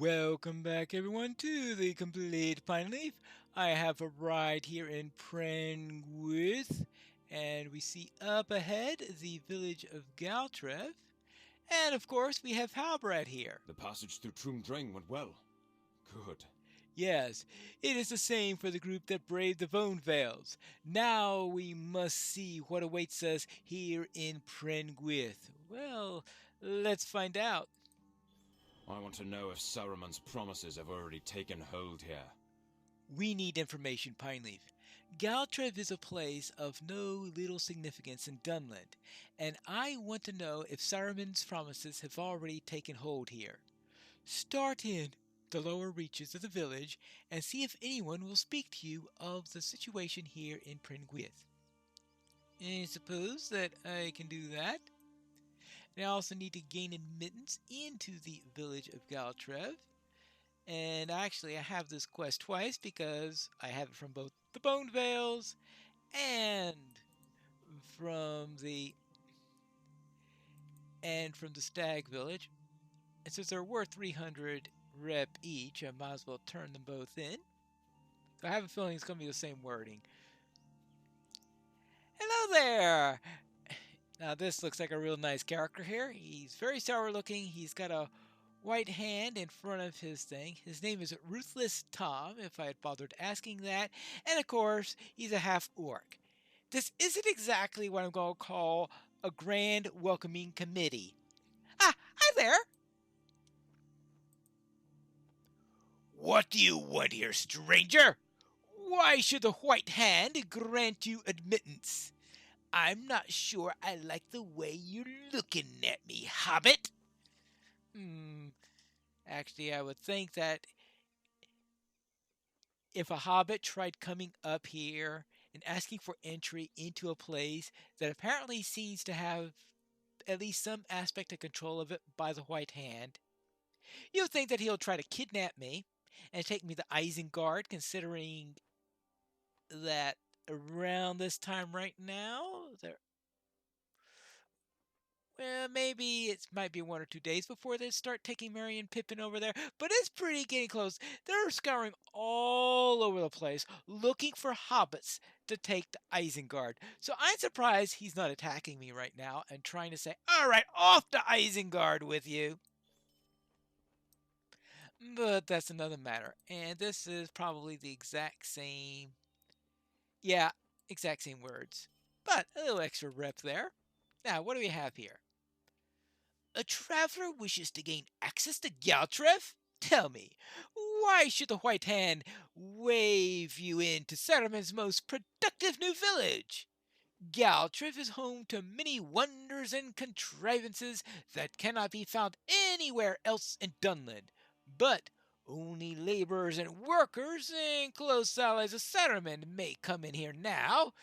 Welcome back, everyone, to the Complete Pineleaf. I have a ride here in Prengwith, and we see up ahead the village of Galtrev. And of course, we have Halbrad here. The passage through Drang went well. Good. Yes, it is the same for the group that braved the Bone Vales. Now we must see what awaits us here in Prengwith. Well, let's find out. I want to know if Saruman's promises have already taken hold here. We need information, Pineleaf. Galtrev is a place of no little significance in Dunland, and I want to know if Saruman's promises have already taken hold here. Start in the lower reaches of the village and see if anyone will speak to you of the situation here in Prengwith. I suppose that I can do that. And I also need to gain admittance into the village of Galtrev. And actually, I have this quest twice because I have it from both the Bone Vales and from the Stag Village. And since they're worth 300 rep each, I might as well turn them both in. So I have a feeling it's going to be the same wording. Hello there! Now this looks like a real nice character here. He's very sour looking. He's got a white hand in front of his thing. His name is Ruthless Tom, if I had bothered asking that. And of course, he's a half-orc. This isn't exactly what I'm going to call a grand welcoming committee. Ah, hi there! What do you want here, stranger? Why should the White Hand grant you admittance? I'm not sure I like the way you're looking at me, hobbit. Actually, I would think that if a hobbit tried coming up here and asking for entry into a place that apparently seems to have at least some aspect of control of it by the White Hand, you would think that he'll try to kidnap me and take me to Isengard, considering that around this time right now, well, maybe it might be 1 or 2 days before they start taking Merry and Pippin over there, but it's pretty getting close. They're scouring all over the place looking for hobbits to take to Isengard. So I'm surprised he's not attacking me right now and trying to say, all right, off to Isengard with you. But that's another matter. And this is probably the exact same, yeah, exact same words. But a little extra rep there. Now, what do we have here? A traveler wishes to gain access to Galtrev? Tell me, why should the White Hand wave you into Saruman's most productive new village? Galtrev is home to many wonders and contrivances that cannot be found anywhere else in Dunland, but only laborers and workers and close allies of Saruman may come in here now.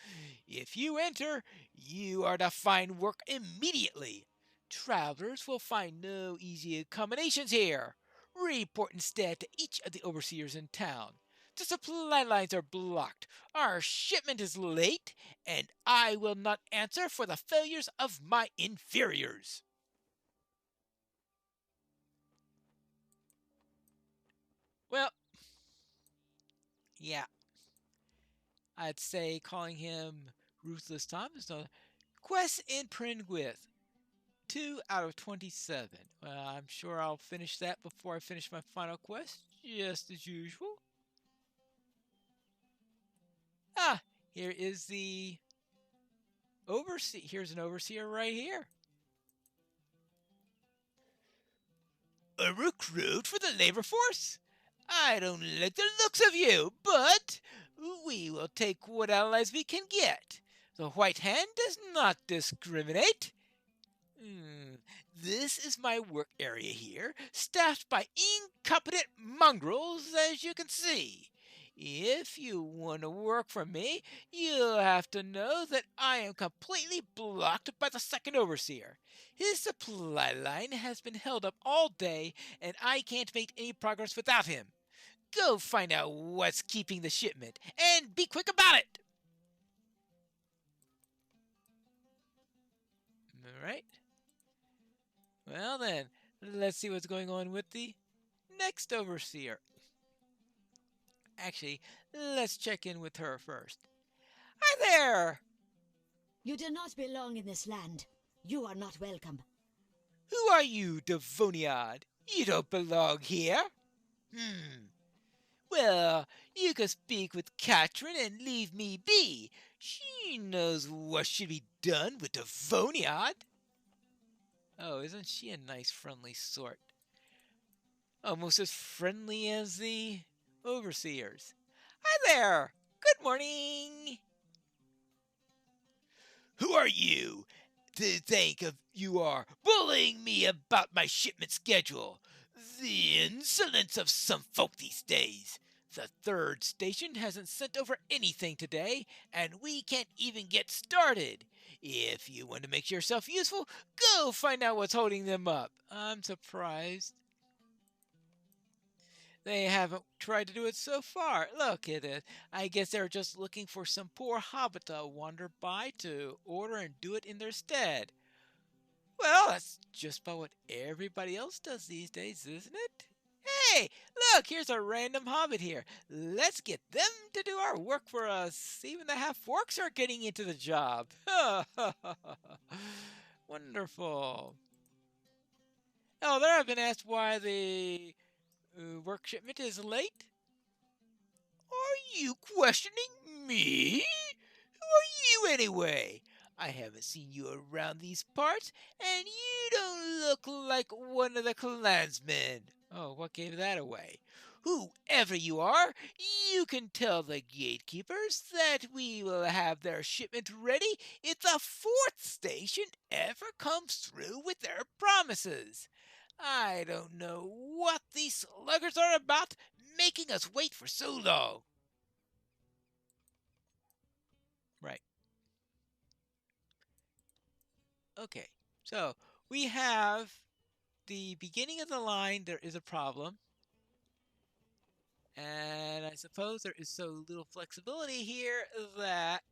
If you enter, you are to find work immediately. Travelers will find no easy accommodations here. Report instead to each of the overseers in town. The supply lines are blocked. Our shipment is late, and I will not answer for the failures of my inferiors. Well, yeah, I'd say calling him Ruthless Tom is not. Quest in Prengwith. 2 out of 27. Well, I'm sure I'll finish that before I finish my final quest, just as usual. Ah, here is the overseer. Here's an overseer right here. A recruit for the labor force? I don't like the looks of you, but we will take what allies we can get. The White Hand does not discriminate. This is my work area here, staffed by incompetent mongrels, as you can see. If you want to work for me, you'll have to know that I am completely blocked by the second overseer. His supply line has been held up all day, and I can't make any progress without him. Go find out what's keeping the shipment, and be quick about it! All right. Well then, let's see what's going on with the next overseer. Actually, let's check in with her first. Hi there! You do not belong in this land. You are not welcome. Who are you, Devoniad? You don't belong here. Well, you can speak with Katrin and leave me be. She knows what should be done with Devoniad. Oh, isn't she a nice, friendly sort? Almost as friendly as the overseers. Hi there! Good morning! Who are you to think of you are bullying me about my shipment schedule? The insolence of some folk these days. The third station hasn't sent over anything today, and we can't even get started. If you want to make yourself useful, go find out what's holding them up. I'm surprised they haven't tried to do it so far. Look at it. I guess they're just looking for some poor hobbit to wander by to order and do it in their stead. Well, that's just about what everybody else does these days, isn't it? Hey, look, here's a random hobbit here. Let's get them to do our work for us. Even the half-orcs are getting into the job. Wonderful. Oh, there I've been asked why the work shipment is late. Are you questioning me? Who are you anyway? I haven't seen you around these parts, and you don't look like one of the clansmen. Oh, what gave that away? Whoever you are, you can tell the gatekeepers that we will have their shipment ready if the fourth station ever comes through with their promises. I don't know what these sluggards are about, making us wait for so long. Right. Okay. So we have the beginning of the line. There is a problem. And I suppose there is so little flexibility here that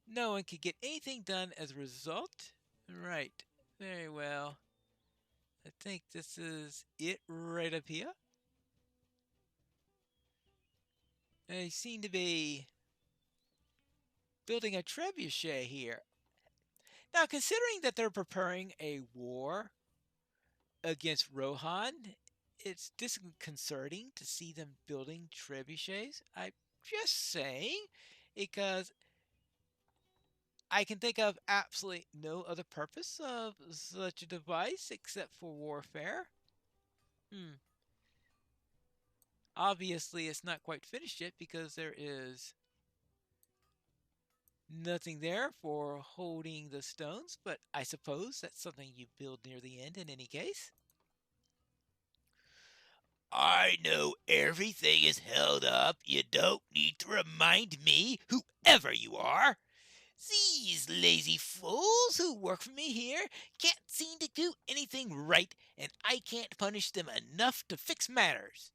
no one could get anything done as a result. Right. Very well. I think this is it right up here. They seem to be building a trebuchet here. Now, considering that they're preparing a war against Rohan, it's disconcerting to see them building trebuchets. I'm just saying, because I can think of absolutely no other purpose of such a device except for warfare. Obviously, it's not quite finished yet because there is nothing there for holding the stones, but I suppose that's something you build near the end in any case. I know everything is held up. You don't need to remind me, whoever you are. These lazy fools who work for me here can't seem to do anything right, and I can't punish them enough to fix matters.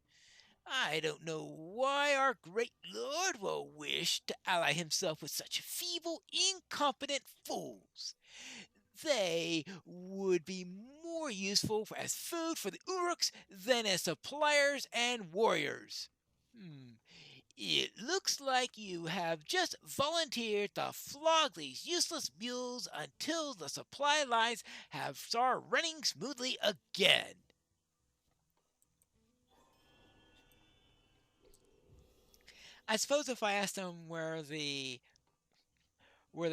I don't know why our great lord will wish to ally himself with such feeble, incompetent fools. They would be more useful as food for the Uruks than as suppliers and warriors. It looks like you have just volunteered to flog these useless mules until the supply lines have started running smoothly again. I suppose if I asked him where the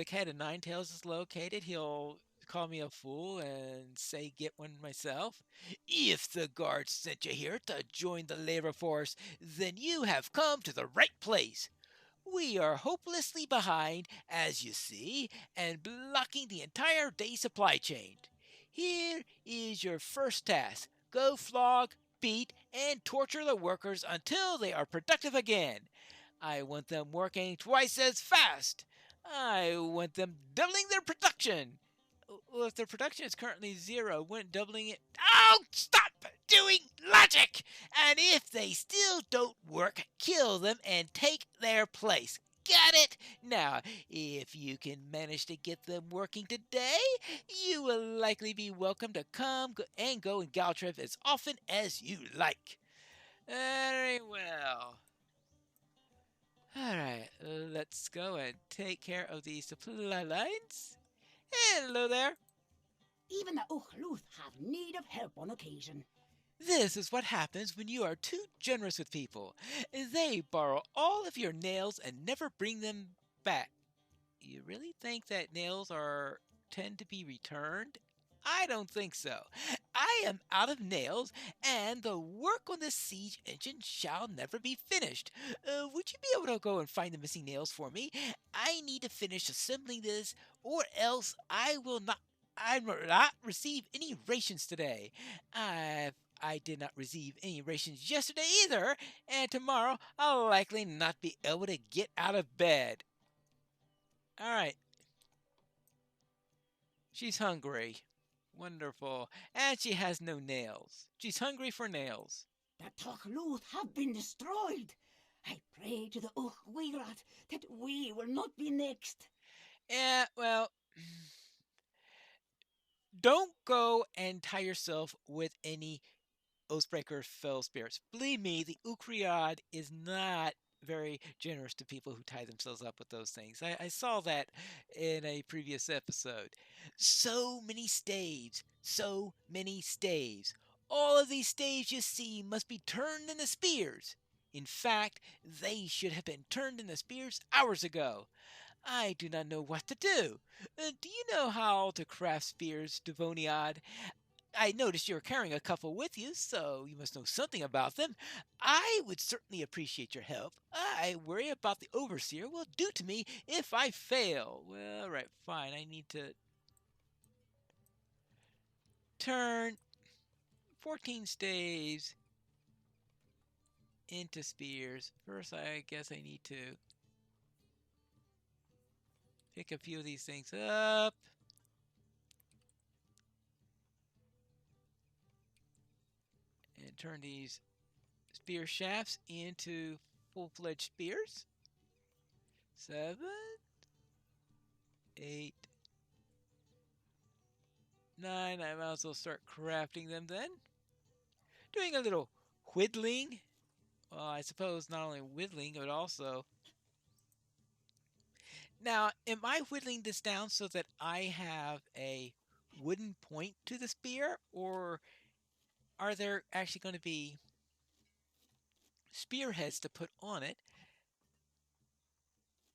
cat of nine tails is located, he'll call me a fool and say get one myself. If the guards sent you here to join the labor force, then you have come to the right place. We are hopelessly behind, as you see, and blocking the entire day supply chain. Here is your first task. Go flog, beat, and torture the workers until they are productive again. I want them working twice as fast. I want them doubling their production. Well, if their production is currently zero, wouldn't doubling it... Oh, stop doing logic! And if they still don't work, kill them and take their place. Got it! Now, if you can manage to get them working today, you will likely be welcome to come and go in Galtrev as often as you like. Very well. Alright, let's go and take care of these supply lines. Hello there. Even the Uchluth have need of help on occasion. This is what happens when you are too generous with people. They borrow all of your nails and never bring them back. You really think that nails tend to be returned? I don't think so. I am out of nails, and the work on the siege engine shall never be finished. Would you be able to go and find the missing nails for me? I need to finish assembling this, or else I will not receive any rations today. I did not receive any rations yesterday either, and tomorrow I'll likely not be able to get out of bed. All right. She's hungry. Wonderful. And she has no nails. She's hungry for nails. The Tuchluth have been destroyed. I pray to the Uchwigrat that we will not be next. Yeah, well, don't go and tie yourself with any Oathbreaker fell spirits. Believe me, the Ukriad is not very generous to people who tie themselves up with those things. I saw that in a previous episode. So many staves. So many staves. All of these staves you see must be turned into spears. In fact, they should have been turned into spears hours ago. I do not know what to do. Do you know how to craft spears, Devoniad? I noticed you're carrying a couple with you, so you must know something about them. I would certainly appreciate your help. I worry about the overseer will do to me if I fail. Well, right, fine. I need to turn 14 staves into spears. First, I guess I need to pick a few of these things up. And turn these spear shafts into full-fledged spears. 7, 8, 9. I might as well start crafting them then. Doing a little whittling. Well, I suppose not only whittling, but also... Now, am I whittling this down so that I have a wooden point to the spear? Or are there actually going to be spearheads to put on it?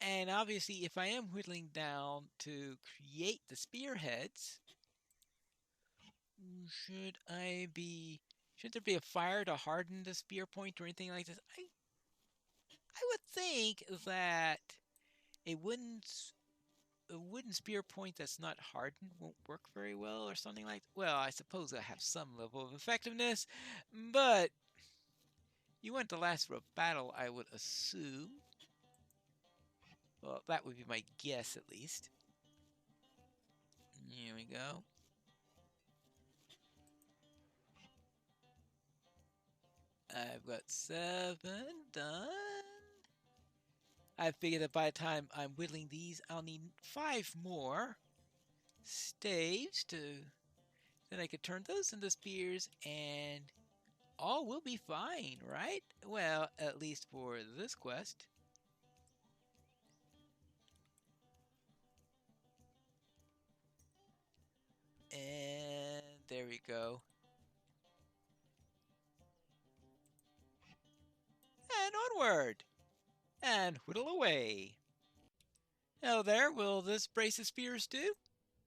And obviously, if I am whittling down to create the spearheads, should there be a fire to harden the spear point or anything like this? I would think that a wooden spear point that's not hardened won't work very well or something like that. Well, I suppose it'll have some level of effectiveness, but you want to last for a battle, I would assume. Well, that would be my guess at least. Here we go. I've got 7 done. I figured that by the time I'm whittling these, I'll need 5 more staves then I could turn those into spears and all will be fine, right? Well, at least for this quest. And there we go. And onward! And whittle away. Now there, will this brace of spears do?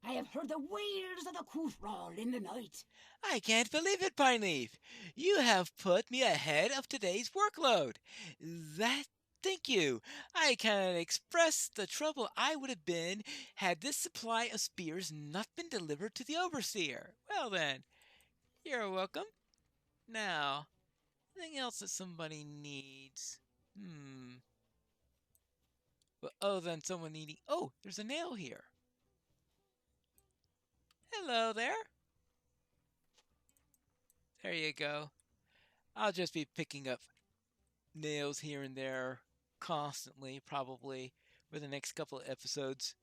I have heard the wails of the Kuthral in the night. I can't believe it, Pineleaf. You have put me ahead of today's workload. Thank you. I cannot express the trouble I would have been had this supply of spears not been delivered to the overseer. Well then, you're welcome. Now, anything else that somebody needs? Well, other than someone needing... Oh, there's a nail here. Hello there. There you go. I'll just be picking up nails here and there constantly, probably, for the next couple of episodes.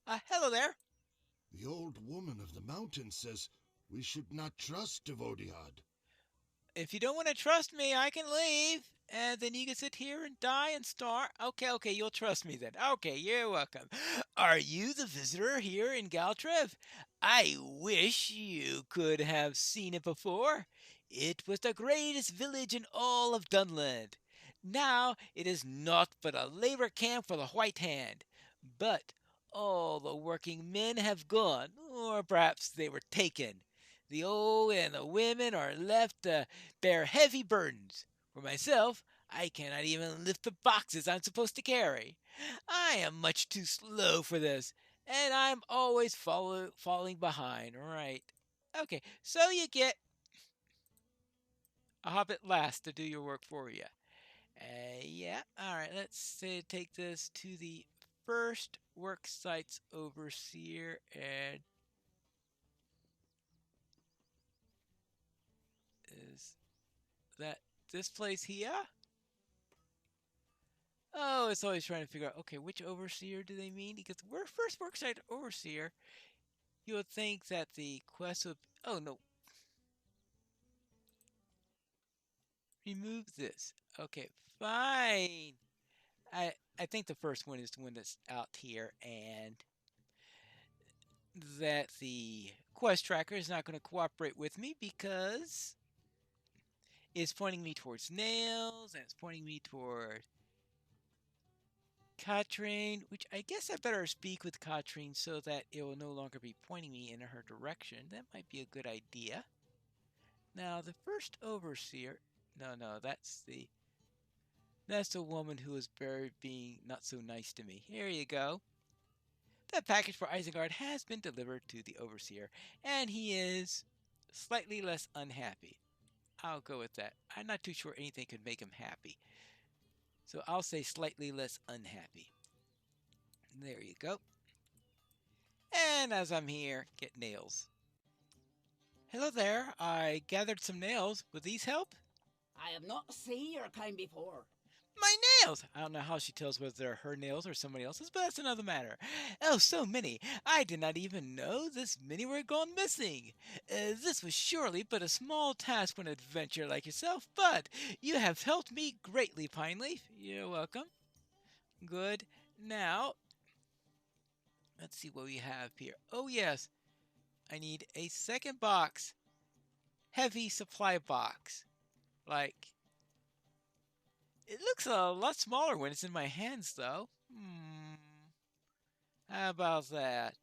Hello there. The old woman of the mountain says we should not trust Devodiad. If you don't want to trust me, I can leave. And then you can sit here and die and starve. Okay, you'll trust me then. Okay, you're welcome. Are you the visitor here in Galtrev? I wish you could have seen it before. It was the greatest village in all of Dunland. Now it is naught but a labor camp for the White Hand. But all the working men have gone, or perhaps they were taken. The old and the women are left to bear heavy burdens. For myself, I cannot even lift the boxes I'm supposed to carry. I am much too slow for this, and I'm always falling behind. Right. Okay, so you get a hobbit last to do your work for you. Yeah, alright, let's take this to the first work site's overseer, and is that this place here? Oh, it's always trying to figure out, okay, which overseer do they mean? Because we're first worksite overseer. You would think that the quest would... Oh, no. Remove this. Okay, fine. I think the first one is the one that's out here, and that the quest tracker is not going to cooperate with me because it's pointing me towards nails, and it's pointing me toward Katrine, which I guess I better speak with Katrine so that it will no longer be pointing me in her direction. That might be a good idea. Now, the first overseer... No, that's the woman who was being not so nice to me. Here you go. That package for Isengard has been delivered to the overseer, and he is slightly less unhappy. I'll go with that. I'm not too sure anything could make him happy. So I'll say slightly less unhappy. There you go. And as I'm here, get nails. Hello there. I gathered some nails. Would these help? I have not seen your kind before. My nails! I don't know how she tells whether they're her nails or somebody else's, but that's another matter. Oh, so many. I did not even know this many were gone missing. This was surely but a small task for an adventurer like yourself, but you have helped me greatly, Pineleaf. You're welcome. Good. Now, let's see what we have here. Oh, yes. I need a second box. Heavy supply box. Like... It looks a lot smaller when it's in my hands, though. How about that?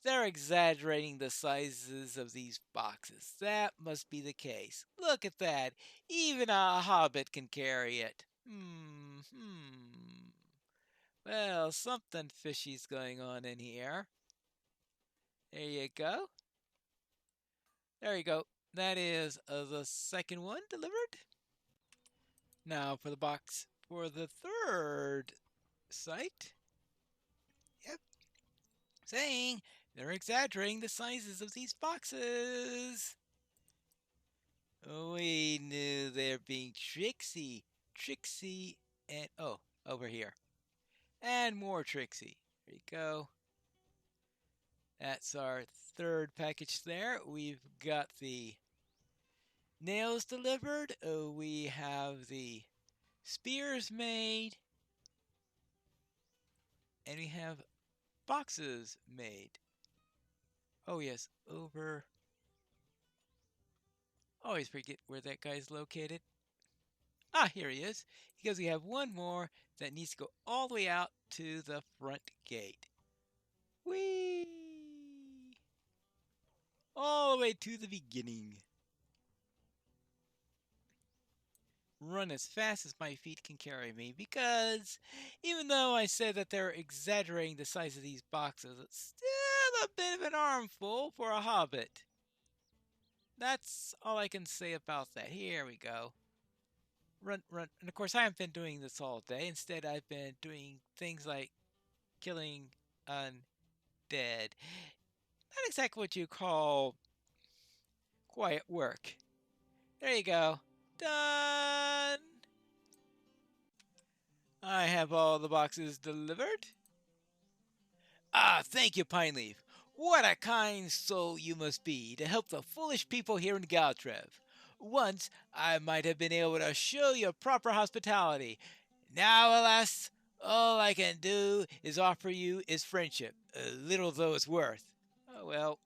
They're exaggerating the sizes of these boxes. That must be the case. Look at that. Even a hobbit can carry it. Well, something fishy's going on in here. There you go. There you go. That is the second one delivered. Now for the box for the third site. Yep. Saying they're exaggerating the sizes of these boxes. We knew they're being tricksy. Tricksy and... Oh, over here. And more tricksy. There you go. That's our third package there. We've got the nails delivered. We have the spears made. And we have boxes made. Oh yes, over... Always forget where that guy's located. Ah, here he is. Because we have one more that needs to go all the way out to the front gate. Whee! All the way to the beginning. Run as fast as my feet can carry me, because even though I said that they're exaggerating the size of these boxes, it's still a bit of an armful for a hobbit. That's all I can say about that. Here we go. Run. And of course, I haven't been doing this all day. Instead, I've been doing things like killing undead. Not exactly what you call quiet work. There you go. Done! I have all the boxes delivered. Ah, thank you, Pineleaf. What a kind soul you must be to help the foolish people here in Galtrev. Once I might have been able to show you proper hospitality. Now, alas, all I can do is offer you is friendship, little though it's worth. Oh well.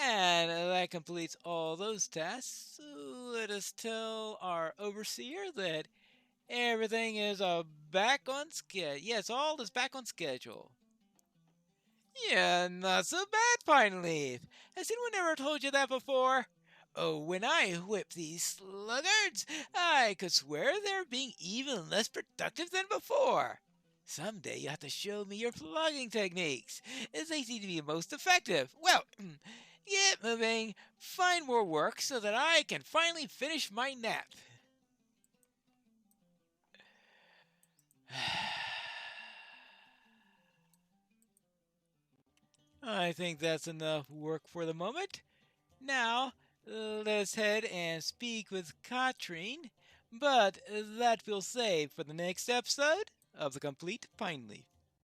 And that completes all those tasks. So let us tell our overseer that everything is back on schedule. Yes, all is back on schedule. Yeah, not so bad, Pineleaf. Has anyone ever told you that before? Oh, when I whip these sluggards, I could swear they're being even less productive than before. Someday you have to show me your plugging techniques. They seem to be most effective. Well, get moving. Find more work so that I can finally finish my nap. I think that's enough work for the moment. Now, let's head and speak with Katrine, but that we'll save for the next episode of The Complete Pineleaf.